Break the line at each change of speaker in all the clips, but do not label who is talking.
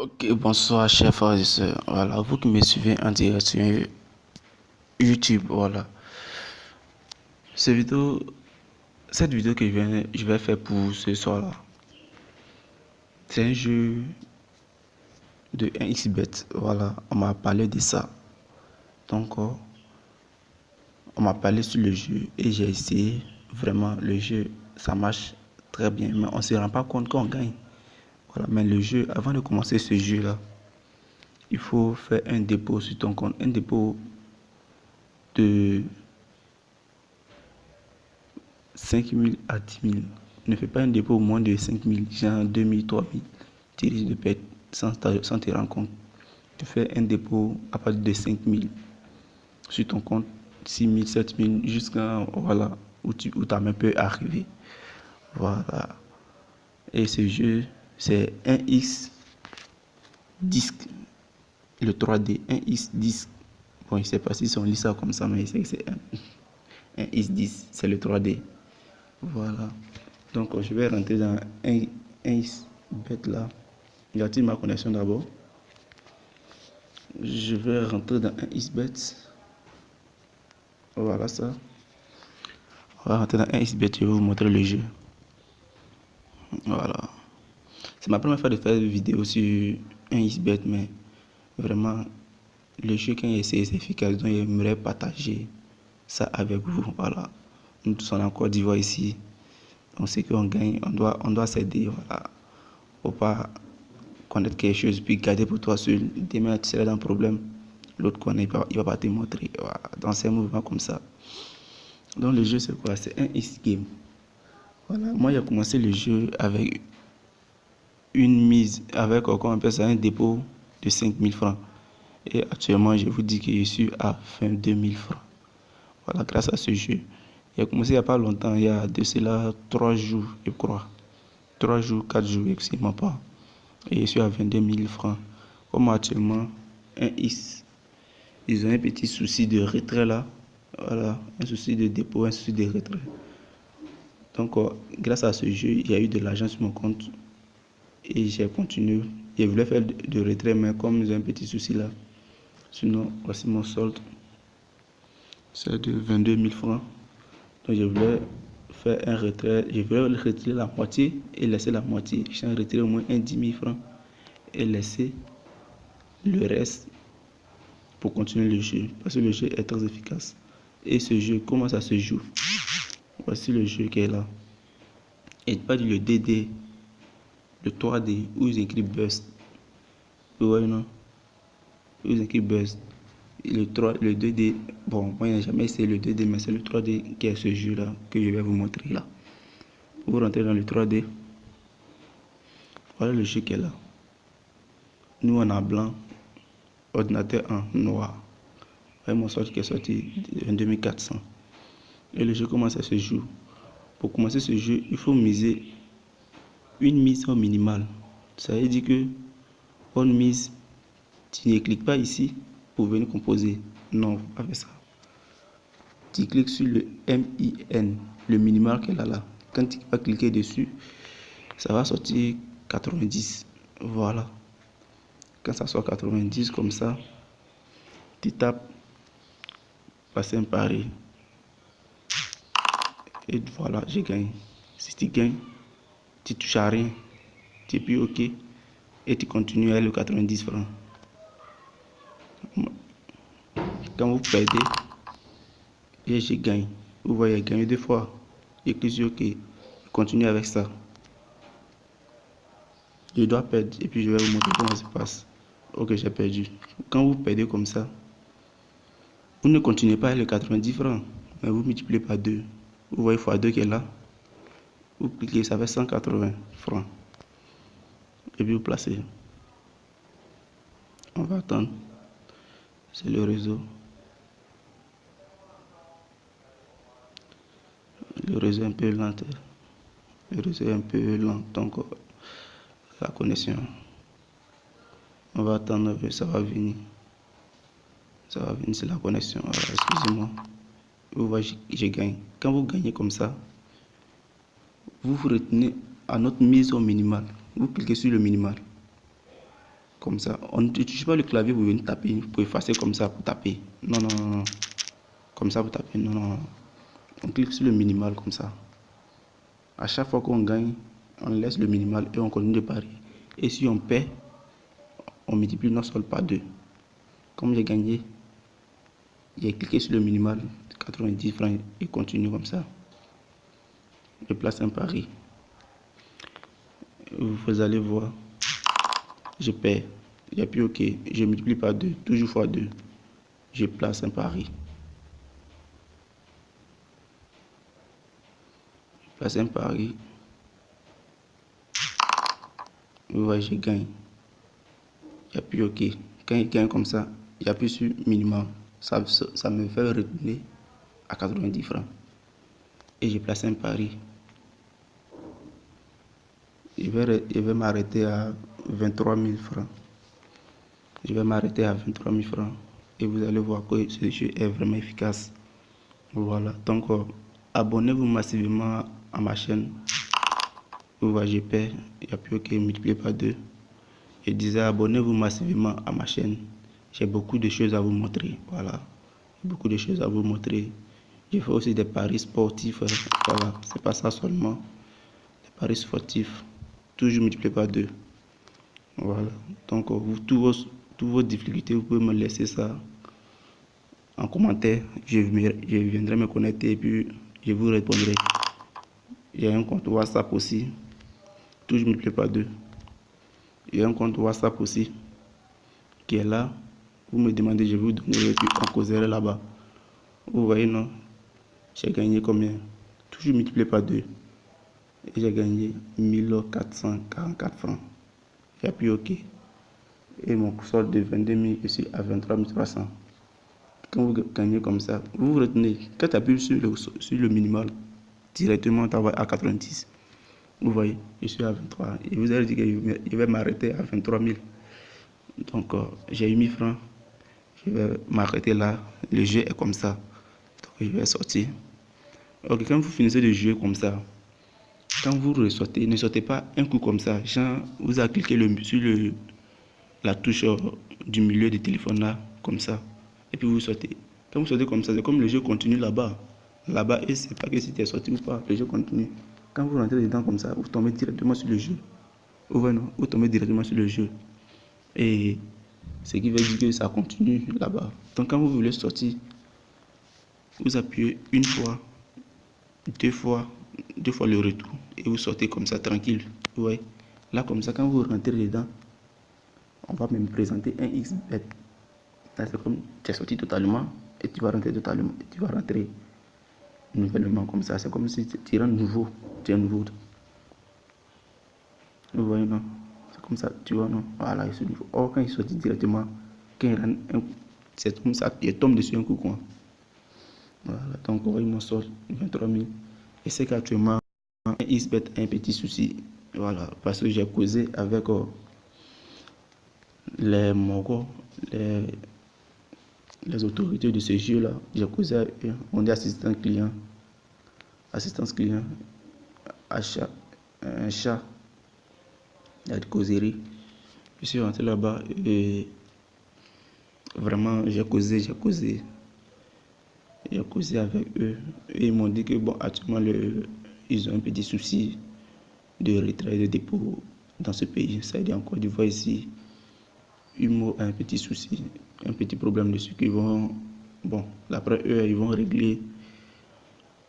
Ok, bonsoir chers frères et sœurs. Voilà, vous qui me suivez en direct sur YouTube, voilà. Cette vidéo que je vais faire pour ce soir-là, c'est un jeu de 1xBet. Voilà, on m'a parlé de ça. Donc, on m'a parlé sur le jeu et j'ai essayé. Vraiment, le jeu, ça marche très bien, mais on ne se rend pas compte qu'on gagne. Voilà, mais le jeu, avant de commencer ce jeu-là, il faut faire un dépôt sur ton compte. Un dépôt de 5 000 à 10 000. Ne fais pas un dépôt au moins de 5 000, genre 2 000, 3 000. Tu risques de perdre sans te rendre compte. Tu fais un dépôt à partir de 5 000 sur ton compte, 6 000, 7 000, jusqu'à voilà, où ta main peut arriver. Voilà. Et ce jeu, c'est 1x disque, le 3D, 1x disque. Bon, je ne sais pas si on lit ça comme ça, mais c'est 1x disque, c'est le 3D. Voilà. Donc, je vais rentrer dans un bête là. J'active ma connexion d'abord. Je vais rentrer dans un isbet. Voilà ça. On va rentrer dans un isbet. Je vais vous montrer le jeu. Voilà. C'est ma première fois de faire une vidéo sur un isbet, mais vraiment, le jeu quand il c'est efficace. Donc, j'aimerais partager ça avec vous. Voilà. Nous tous sommes en Côte d'Ivoire ici. On sait qu'on gagne. On doit s'aider. Voilà. Faut pas connaître quelque chose puis garder pour toi seul. Demain, tu seras dans un problème. L'autre connaît, il va pas te montrer. Voilà. Dans ces mouvements comme ça. Donc le jeu c'est quoi? C'est un X-game. Voilà. Moi j'ai commencé le jeu avec une mise, avec comment on appelle ça, un dépôt de 5 000 francs. Et actuellement je vous dis que je suis à 22 000 francs. Voilà, grâce à ce jeu. J'ai commencé il n'y a pas longtemps, il y a de cela 3 jours, je crois. 3 jours, 4 jours, excusez-moi pas. Et je suis à 22 000 francs. Comme actuellement, un X, ils ont un petit souci de retrait là. Voilà, un souci de dépôt, un souci de retrait. Donc, grâce à ce jeu, il y a eu de l'argent sur mon compte et j'ai continué. Je voulais faire de retrait, mais comme j'ai un petit souci là, sinon, voici mon solde. C'est de 22 000 francs. Donc, je voulais faire un retrait. Je voulais retirer la moitié et laisser la moitié. J'ai retiré au moins 10 000 francs et laisser le reste pour continuer le jeu. Parce que le jeu est très efficace. Et ce jeu, comment ça se joue? Voici le jeu qui est là. Et pas du le DD, le 3D, où ils écrivent Burst. Vous voyez, non? Où ils écrivent Burst. Le 2D, bon, moi, je n'ai jamais essayé le 2D, mais c'est le 3D qui est ce jeu-là que je vais vous montrer là. Vous rentrez dans le 3D. Voilà le jeu qui est là. Nous, on a blanc, ordinateur en noir. Voyez mon solde qui est sorti en 2400. Et le jeu, comment ça se joue? Pour commencer ce jeu, il faut miser une mise au minimal. Ça veut dire que on mise, tu ne cliques pas ici pour venir composer. Non, avec ça. Tu cliques sur le MIN, le minimal qu'elle a là. Quand tu vas cliquer dessus, ça va sortir 90. Voilà. Quand ça sort 90 comme ça, tu tapes passer un pari. Et voilà, j'ai gagné. Si tu gagnes, tu touches à rien. Tu puis OK. Et tu continues avec le 90 francs. Quand vous perdez, et j'ai gagné. Vous voyez, j'ai gagné 2 fois. Et clique sur OK. Je continue avec ça. Je dois perdre et puis je vais vous montrer comment ça se passe. Ok, j'ai perdu. Quand vous perdez comme ça, vous ne continuez pas avec les 90 francs, mais vous multipliez par 2. Vous voyez x2 qui est là. Vous cliquez, ça fait 180 francs. Et puis vous placez. On va attendre. C'est le réseau. Le réseau est un peu lent. Le réseau est un peu lent. Donc, la connexion. On va attendre, ça va venir. Ça va venir, c'est la connexion. Excusez-moi. Vous voyez, j'ai gagné. Quand vous gagnez comme ça, vous vous retenez à notre mise au minimal. Vous cliquez sur le minimal.
Comme ça. On n'utilise pas le clavier pour venir taper, pour effacer comme ça, pour taper. Non, non, non, non. Comme ça, pour taper. Non, non, non. On clique sur le minimal comme ça. À chaque fois qu'on gagne, on laisse le minimal et on continue de parier. Et si on perd, on multiplie notre solde par 2. Comme j'ai gagné, j'ai cliqué sur le minimal, 90 francs, et continue comme ça. Je place un pari. Vous allez voir, je perds. Il n'y a plus OK. Je multiplie par 2, toujours fois 2. Je place un pari. Je place un pari. Vous voyez, je gagne. Il n'y a plus OK. Quand il gagne comme ça, il n'y a plus sur minimum. Ça me fait retourner à 90 francs. Et j'ai placé un pari. Je vais m'arrêter à 23 000 francs. Je vais m'arrêter à 23 000 francs. Et vous allez voir que ce jeu est vraiment efficace. Voilà. Donc, abonnez-vous massivement à ma chaîne. Vous voyez, je perds. Il n'y a plus OK multiplié par 2. Je disais, abonnez-vous massivement à ma chaîne. J'ai beaucoup de choses à vous montrer. Voilà. Beaucoup de choses à vous montrer. Je fais aussi des paris sportifs. Voilà. C'est pas ça seulement. Des paris sportifs. Toujours multiplié par 2. Voilà. Donc, toutes vos difficultés, vous pouvez me laisser ça en commentaire. Je viendrai me connecter et puis je vous répondrai. Il y a un compte WhatsApp aussi. Toujours multiplié par 2. Il y a un compte WhatsApp aussi qui est là. Vous me demandez, je vais vous donner et puis on causerait là-bas. Vous voyez, non? J'ai gagné combien? Toujours multiplié par 2. Et j'ai gagné 1444 francs. J'ai appuyé OK. Et mon solde de 22 000, je suis à 23 300. Quand vous gagnez comme ça, vous vous retenez. Quand tu appuies sur le minimal, directement, tu vas à 90. Vous voyez, je suis à 23. Et vous allez dire que je vais m'arrêter à 23 000. Donc, j'ai eu 1000 francs. Je vais m'arrêter là. Le jeu est comme ça. Donc, je vais sortir. Ok, quand vous finissez de jouer comme ça, quand vous ressortez, ne sortez pas un coup comme ça. Genre, vous avez cliqué sur la touche du milieu du téléphone là, comme ça. Et puis vous sortez. Quand vous sortez comme ça, c'est comme le jeu continue là-bas. Là-bas, et c'est pas que si tu es sorti ou pas, le jeu continue. Quand vous rentrez dedans comme ça, vous tombez directement sur le jeu. Ou non, vous tombez directement sur le jeu. Et ce qui veut dire que ça continue là-bas. Donc quand vous voulez sortir, vous appuyez une fois, deux fois, deux fois le retour. Et vous sortez comme ça, tranquille. Ouais. Là, comme ça, quand vous rentrez dedans, on va me présenter un XBet. C'est comme tu es sorti totalement et tu vas rentrer totalement. Et tu vas rentrer nouvellement comme ça. C'est comme si tu rentres nouveau. Tu es nouveau. Vous voyez, non? C'est comme ça, tu vois, non? Voilà, il se nouveau. Or, quand il sortit directement, quand il rentre, c'est comme ça, il tombe dessus un coup, quoi. Voilà, donc, il m'en sort 23 000. Et c'est qu'actuellement, XBet a un petit souci. Voilà, parce que j'ai causé avec les Mogos, les autorités de ce jeu-là. J'ai causé avec eux. On dit assistant client, assistance client, achat, un chat, il y a de causerie. Je suis rentré là-bas et vraiment, j'ai causé avec eux. Et ils m'ont dit que, bon, actuellement, ils ont un petit souci de retrait de dépôt dans ce pays. Ça veut dire en Côte d'Ivoire ici, Humo a un petit souci, un petit problème dessus qu'ils vont, bon, d'après eux, ils vont régler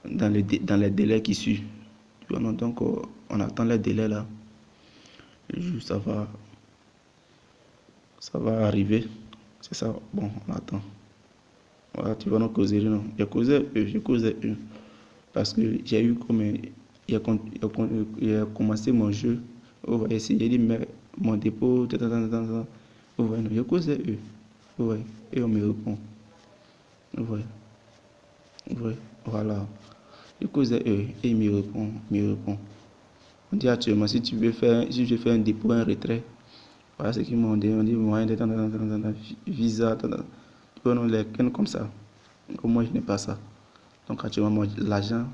dans les délais qui suivent. Donc, on attend les délais là. Le jour, ça va arriver. C'est ça, bon, on attend. Voilà, tu vas nous causer, non? J'ai causé eux. Parce que j'ai eu comme il a commencé mon jeu. Vous voyez, si j'ai dit mais mon dépôt, vous voyez, non, j'ai causé eux. Vous voyez, et on me répond. Vous voyez, voilà. Je causais eux et il me répond. On dit actuellement, si je fais un dépôt, un retrait, voilà ce qu'ils m'ont dit. On dit moyen de visa, non, les comme ça. Donc, moi, je n'ai pas ça. Donc, actuellement, l'argent,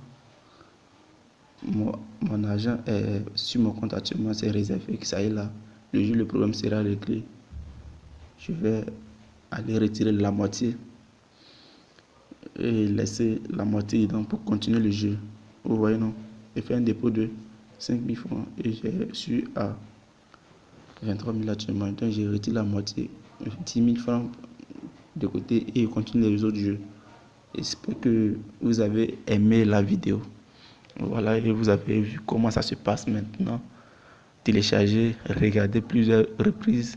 mon argent est sur mon compte actuellement, c'est réservé. Ça y est là. Le jour, le problème sera réglé. je vais aller retirer la moitié et laisser la moitié dedans pour continuer le jeu. Vous voyez, non? J'ai fait un dépôt de 5 000 francs et j'ai su à 23 000 actuellement. Donc j'ai retiré la moitié, 10 000 francs de côté et je continue les autres jeux. J'espère que vous avez aimé la vidéo. Voilà, et vous avez vu comment ça se passe maintenant. Télécharger, regarder plusieurs reprises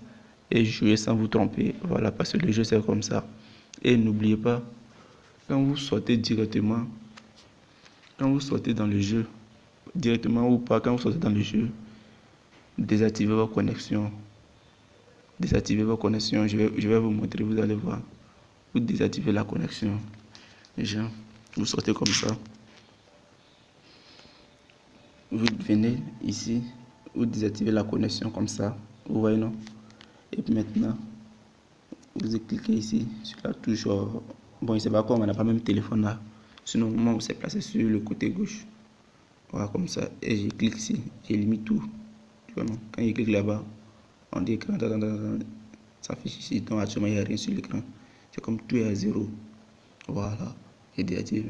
et jouer sans vous tromper. Voilà, parce que le jeu c'est comme ça. Et n'oubliez pas, quand vous sortez directement, quand vous sortez dans le jeu, directement ou pas, quand vous sortez dans le jeu, désactivez vos connexions. Désactivez vos connexions. Je vais vous montrer, vous allez voir. Vous désactivez la connexion. Déjà, vous sortez comme ça. Vous venez ici, vous désactivez la connexion comme ça. Vous voyez, non? Et puis maintenant, vous cliquez ici sur la touche. Bon, je ne sais pas quoi, on n'a pas même téléphone là. Sinon, moi, on s'est placé sur le côté gauche. Voilà, comme ça. Et je clique ici. J'élimine tout. Tu vois, non? Quand je clique là-bas, on dit écran, ça affiche ici. Donc, actuellement, il n'y a rien sur l'écran. C'est comme tout est à zéro. Voilà. J'ai désactivé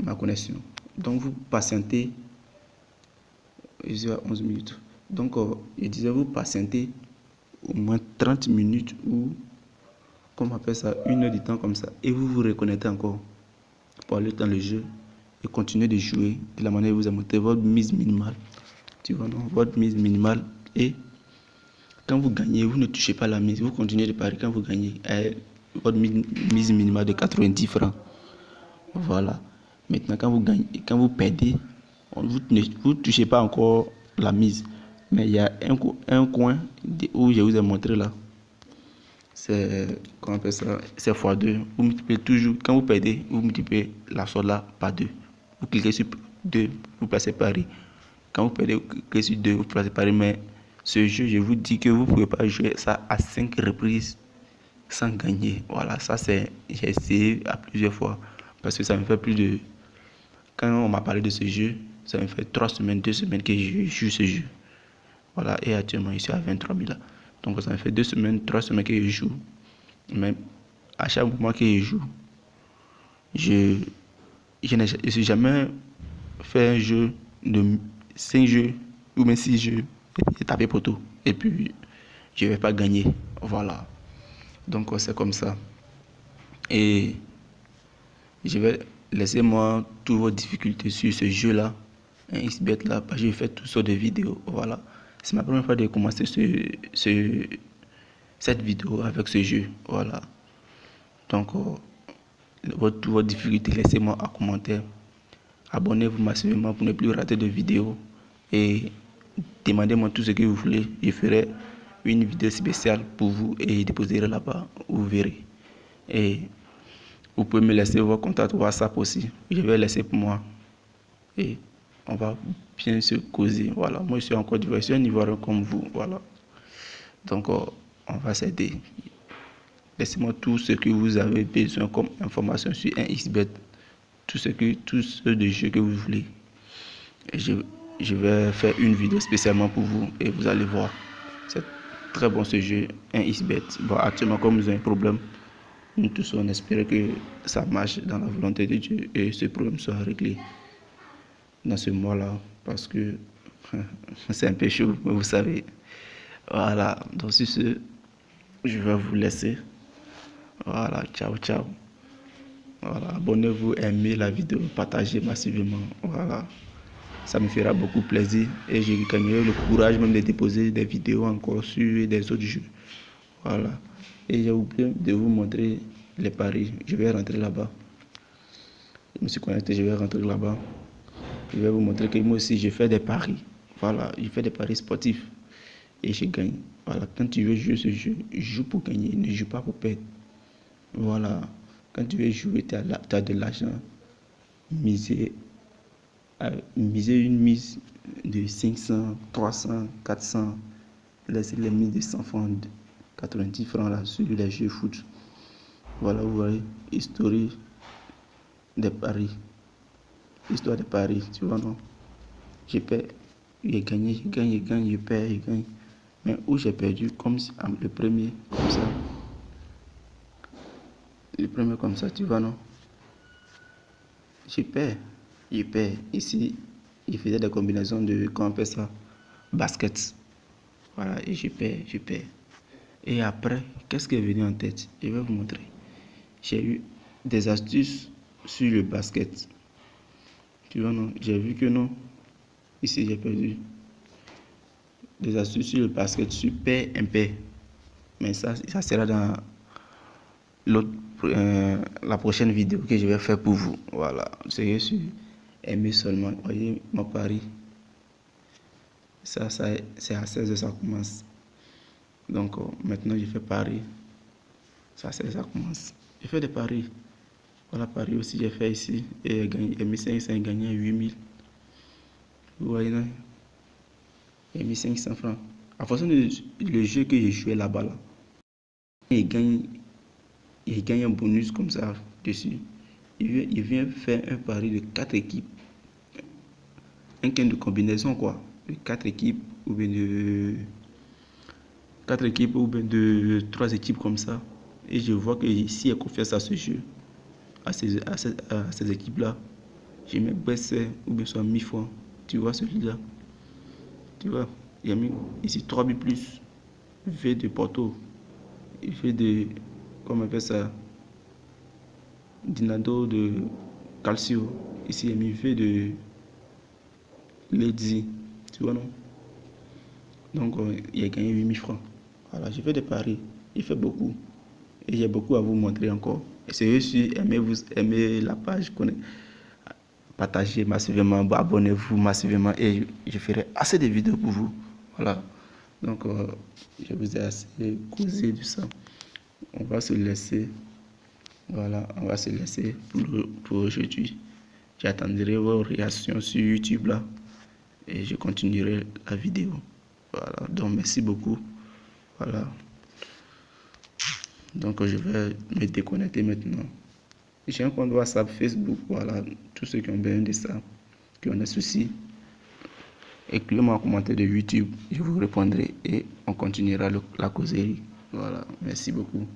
ma connexion. Donc, vous patientez. Je suis à 11 minutes. Donc, je disais, vous patientez au moins 30 minutes ou, comme on appelle ça, 1 heure de temps comme ça. Et vous vous reconnectez encore pour aller dans le jeu et continuer de jouer de la manière que vous avez monté votre mise minimale. Tu vois, non? Votre mise minimale. Et quand vous gagnez, vous ne touchez pas la mise. Vous continuez de parier quand vous gagnez. Votre mise minimale de 90 francs. Voilà. Maintenant, quand vous gagnez, quand vous perdez, vous ne touchez pas encore la mise. Mais il y a un coin où je vous ai montré là. C'est, comment on appelle ça? C'est x2. Vous multipliez toujours. Quand vous perdez, vous multipliez la somme là par 2. Vous cliquez sur 2, vous placez pari. Quand vous perdez, vous cliquez sur 2, vous placez pari. Mais ce jeu, je vous dis que vous ne pouvez pas jouer ça à 5 reprises sans gagner. Voilà, ça c'est, j'ai essayé à plusieurs fois parce que ça me fait plus de, quand on m'a parlé de ce jeu, ça me fait 3 semaines, 2 semaines que je joue ce jeu. Voilà, et actuellement je suis à 23 000 là. Donc ça me fait 2 semaines, 3 semaines que je joue. Mais à chaque moment que je joue, je ne suis jamais fait un jeu de 5 jeux ou même 6 jeux et taper poteau. Et puis je ne vais pas gagner. Voilà. Donc c'est comme ça. Et je vais laisser moi toutes vos difficultés sur ce jeu-là, un XBet là, parce que je fais toutes sortes de vidéos. Voilà. C'est ma première fois de commencer cette vidéo avec ce jeu. Voilà. Donc, toutes vos difficultés, laissez-moi en commentaire. Abonnez-vous massivement pour ne plus rater de vidéos. Et demandez-moi tout ce que vous voulez. Je ferai une vidéo spéciale pour vous et je déposerai là-bas. Vous verrez. Et vous pouvez me laisser vos contacts WhatsApp aussi. Je vais laisser pour moi. Et on va bien se causer. Voilà. Moi, je suis en Côte d'Ivoire. Je suis un Ivoirien comme vous. Voilà. Donc, on va s'aider. Laissez-moi tout ce que vous avez besoin comme information sur un XBet. Tout ce de jeux que vous voulez. Et je vais faire une vidéo spécialement pour vous et vous allez voir. C'est très bon ce jeu, un XBet. Bon, actuellement, comme nous avons un problème, nous tous on espère que ça marche dans la volonté de Dieu et ce problème sera réglé dans ce mois-là parce que c'est un peu chaud, vous savez. Voilà, donc sur ce, je vais vous laisser. Voilà, ciao, ciao. Voilà, abonnez-vous, aimez la vidéo, partagez massivement. Voilà, ça me fera beaucoup plaisir et je gagnerai le courage même de déposer des vidéos encore sur des autres jeux. Voilà, et j'ai oublié de vous montrer les paris. Je vais rentrer là-bas. Je me suis connecté, je vais rentrer là-bas. Je vais vous montrer que moi aussi, je fais des paris. Voilà, je fais des paris sportifs et je gagne. Voilà, quand tu veux jouer ce jeu, joue pour gagner, ne joue pas pour perdre. Voilà, quand tu veux jouer, tu as de l'argent. Miser une mise de 500, 300, 400. Laissez les mises de 100 francs, 90 francs là sur les jeux foot. Voilà, vous voyez, histoire des paris. Histoire des paris, tu vois, non? Je perds, je gagne, je gagne, je gagne, je perds, je gagne. Mais où j'ai perdu, comme le premier, comme ça. Le premier comme ça, tu vois, non? Je perds. Ici, il faisait des combinaisons de, comment on appelle ça, basket. Voilà, et je perds. Et après, qu'est-ce qui est venu en tête? Je vais vous montrer. J'ai eu des astuces sur le basket. Tu vois, non? J'ai vu que non. Ici, j'ai perdu. Des astuces sur le basket, super impair. Mais ça sera dans la prochaine vidéo que je vais faire pour vous. Voilà. C'est sur aimer seulement. Voyez, mon pari. C'est à 16h, ça commence. Donc, maintenant, je fais paris. Ça, c'est ça commence. Je fais des paris. Voilà, paris aussi, j'ai fait ici. Et j'ai mis 500, gagné 8000. Vous voyez, non? J'ai mis 500 francs. En fonction du jeu que j'ai joué là-bas, là, il gagne un bonus comme ça dessus. Il vient faire un pari de 4 équipes. Un gain de combinaison, quoi. De 4 équipes ou bien de 4 équipes ou bien de 3 équipes comme ça. Et je vois que si il y a confiance à ce jeu, à ces équipes-là, je mets baisser ou bien soit 1000 fois. Tu vois celui-là? Tu vois? Il y a mis ici 3000 plus. V de Porto. V de, comment on appelle ça? Dinado de Calcio. Ici, il y a mis V de Lady. Tu vois, non? Donc, il a gagné 8000 francs. Voilà, je fais des paris. Il fait beaucoup. Et j'ai beaucoup à vous montrer encore. Et c'est aussi, aimez la page, partagez massivement, abonnez-vous massivement et je ferai assez de vidéos pour vous. Voilà. Donc, je vous ai assez causé de ça. On va se laisser. Voilà, on va se laisser pour aujourd'hui. J'attendrai vos réactions sur YouTube là et je continuerai la vidéo. Voilà, donc merci beaucoup. Voilà. Donc je vais me déconnecter maintenant. J'ai un compte WhatsApp, Facebook, voilà, tous ceux qui ont besoin de ça, qui ont des soucis, écrivez-moi en commentaire de YouTube, je vous répondrai et on continuera la causerie. Voilà, merci beaucoup.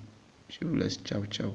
Je vous laisse, ciao, ciao.